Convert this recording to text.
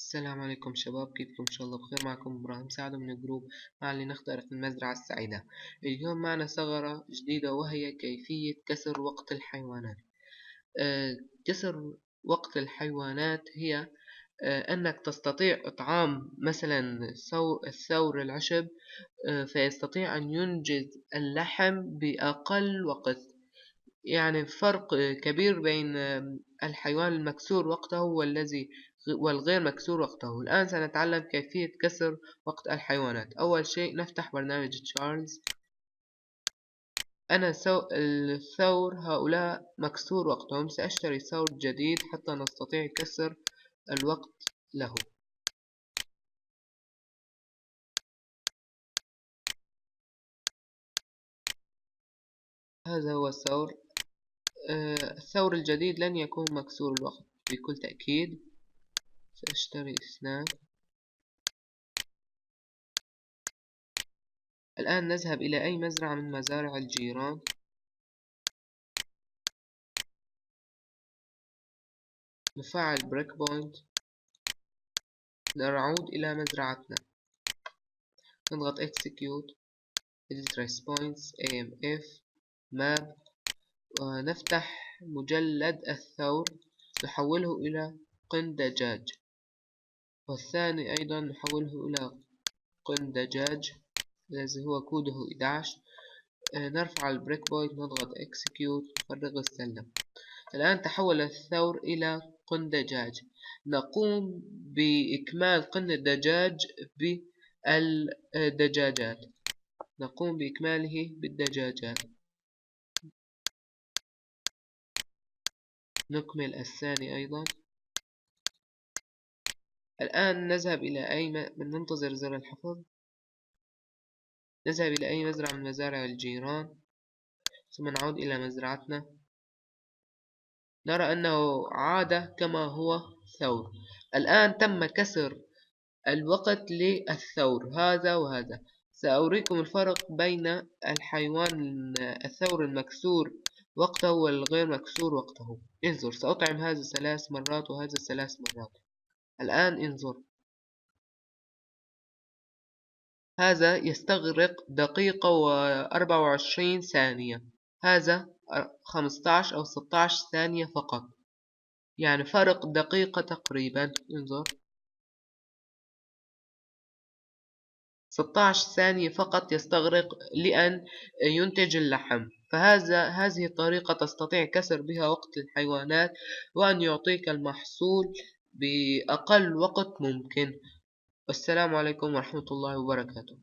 السلام عليكم شباب، كيفكم؟ إن شاء الله بخير. معكم إبراهيم سعد من الجروب مع اللي نخترق المزرعة السعيدة. اليوم معنا ثغرة جديدة وهي كيفية كسر وقت الحيوانات. كسر وقت الحيوانات هي أنك تستطيع إطعام مثلا الثور العشب، فيستطيع أن ينجز اللحم بأقل وقت. يعني فرق كبير بين الحيوان المكسور وقته والغير مكسور وقته. الآن سنتعلم كيفية كسر وقت الحيوانات. أول شيء نفتح برنامج تشارلز. أنا الثور هؤلاء مكسور وقتهم، سأشتري ثور جديد حتى نستطيع كسر الوقت له. هذا هو الثور. الثور الجديد لن يكون مكسور الوقت بكل تأكيد. سأشتري 2. الآن نذهب إلى أي مزرعة من مزارع الجيران. نفعل بريك بوينت. نعود إلى مزرعتنا، نضغط execute edit response AMF map، ونفتح مجلد الثور نحوله إلى قن دجاج، والثاني أيضا نحوله إلى قن دجاج الذي هو كوده 11. نرفع البريك بوينت، نضغط execute، نفرغ السلم. الآن تحول الثور إلى قن دجاج. نقوم بإكمال قن الدجاج بالدجاجات. نقوم بإكماله بالدجاجات. نكمل الثاني أيضا. الآن نذهب إلى ننتظر زر الحفظ. نذهب إلى أي مزرعة من مزارع الجيران، ثم نعود إلى مزرعتنا. نرى أنه عاد كما هو ثور. الآن تم كسر الوقت للثور هذا وهذا. سأريكم الفرق بين الحيوان الثور المكسور وقته والغير مكسور وقته. انظر، سأطعم هذا 3 مرات وهذا 3 مرات. الآن انظر، هذا يستغرق 1 دقيقة و24 ثانية، هذا 15 أو 16 ثانية فقط، يعني فرق دقيقة تقريبا. انظر، 16 ثانية فقط يستغرق لأن ينتج اللحم. هذه الطريقة تستطيع كسر بها وقت الحيوانات وأن يعطيك المحصول بأقل وقت ممكن. والسلام عليكم ورحمة الله وبركاته.